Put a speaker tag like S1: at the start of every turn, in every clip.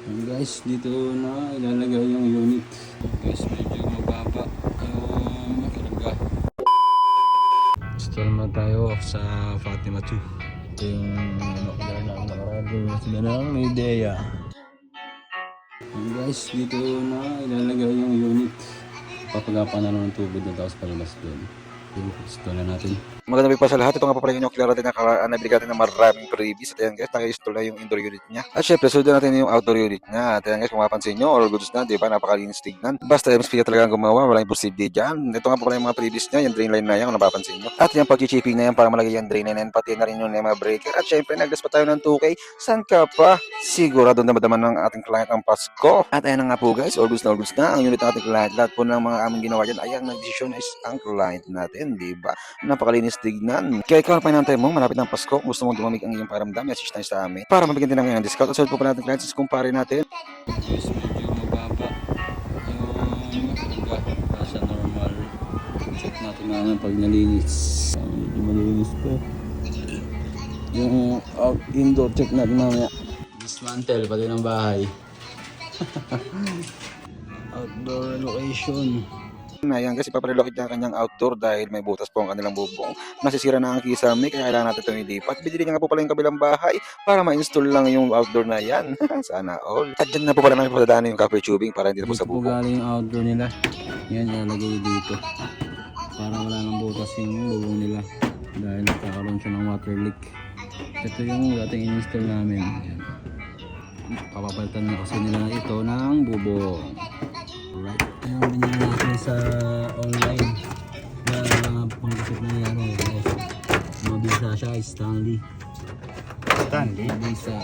S1: Ayan guys, dito na ilalagay yung unit. Guys, medyo mababa yung karga. Install naman tayo sa Fatima 2. Ito yung kailangan namin nakarado. Sila na lang may ideya. Ayan guys, dito na ilalagay yung unit. Papagapan na lang ng tubig na tapos palabas doon. Install na natin.
S2: Magandang pa sa lahat. Ito nga po pala yung nuclear natin na nabili natin ng maraming previous. At ayan guys, naka-install na yung indoor unit niya. At syempre, sundan natin yung outdoor unit niya. At ayan guys, kung mapansin nyo, all goods na, di ba? Napakalinis tignan. Basta MSP talaga ang gumawa, walang imposible dyan. Ito nga po pala yung mga previous niya, yung drain line na yan, kung napapansin nyo. At yung pag-chipping na yan para malagay yung drain line, pati na rin yung mga breaker. At syempre, nagdas pa tayo ng 2K. Saan ka pa? Sigurado na madaman ng ating client ang Pasko. At ayan nga po guys, all goods na ang unit ng ating client. Lahat po ng mga aming ginawa dyan ay ang nag-decision is ang client natin, di ba? Napakalinis tignan. Kaya ikaw na pinantay mo, malapit ng Pasko, kung gusto mong dumamig ang iyong paramdam, message tayo sa amin para mabigyan din ng ng discount. At sunod po pa natin clients, kumpare natin.
S1: Guys, medyo mababa yung karga sa normal. Check natin naman pag nalinis. Medyo malinis pa. Yung indoor check natin mamaya. Dismantle pati ng bahay. Outdoor location.
S2: Ayan kasi papalilokit niya ang kanyang outdoor dahil may butas po ang kanilang bubong. Nasisira na ang kisame kaya kailangan natin itong ilipat. Binili niya nga po pala yung kabilang bahay para ma-install lang yung outdoor na yan. Sana all. At dyan na po pala namin pasadaanan yung copper tubing para hindi na po sa
S1: Dito po
S2: bubong.
S1: galing yung outdoor nila. Yan, ilalagay dito. Para wala nang butas yung bubong nila. Dahil nagkakaroon siya ng water leak. Ito yung dating in-install namin. Yan. Papapalitan na kasi nila ito ng bubong. Alright. Ayan, binili natin sa online na pangkasip na yan. Mabisa siya, Stanley. Mabisa.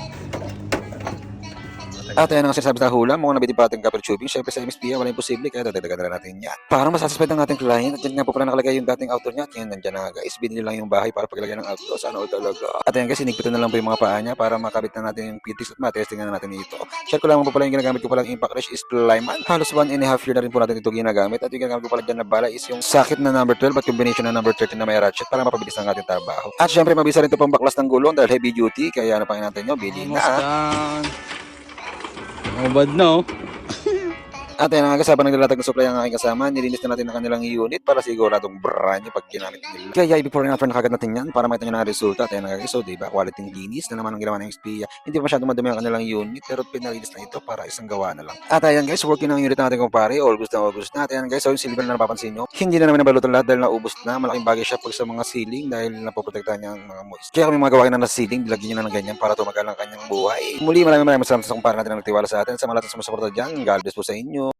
S2: At ayan ang sinasabi sa hula, mukhang nabiti pa ating copper tubing. Siyempre sa MSP, wala imposible, kaya dadagdagan na natin yan. Para masatisfied ang ating client, at dyan nga po pala nakalagay yung dating outdoor niya. At yan, nandyan na guys, binili lang yung bahay para paglagay ng outdoor. Sana all talaga. At ayan guys, sinigpitan na lang po yung mga paa niya para makabit na natin yung PTX at matesting na natin ito. Share ko lang po pala yung ginagamit ko palang impact wrench is Plyman. Halos 1.5 year na rin po natin ito ginagamit. At yung ginagamit ko pala dyan na bala is yung sakit na number 12 at combination na number 13 na may ratchet para mapabilis ang ating trabaho. At syempre, mabisa rin ito pang baklas ng gulong dahil heavy duty. Kaya ano pa natin nyo, bili
S1: Almost
S2: na.
S1: done. Bad na oh.
S2: At ayan nga, habang naglalatag ng supply ang aking kasama, nilinis na natin ang kanilang unit para siguradong brand new pag ginamit nila. Kaya before and after na kagad natin yan para makita nyo na ang resulta. At ayan nga guys, so diba, quality linis na naman ang ginawa ng Xperia. Hindi pa masyadong madumi ang kanilang unit pero pinalinis na ito para isang gawa na lang. At ayan guys, working ang unit natin kumpare, August na August na. At ayan guys, so yung silver na napapansin nyo, hindi na naman nabalutan lahat dahil naubos na. Malaking bagay siya pag sa mga ceiling dahil napoprotektahan niya ang mga moist. Kaya kami mga gawain na nasa ceiling, dilagyan nyo na ng ganyan para tumagal ang kanyang buhay. Muli, maraming salamat sa kumpare natin na nagtiwala sa atin. Sa mga lahat sa sumusuporta dyan, God bless po sa inyo.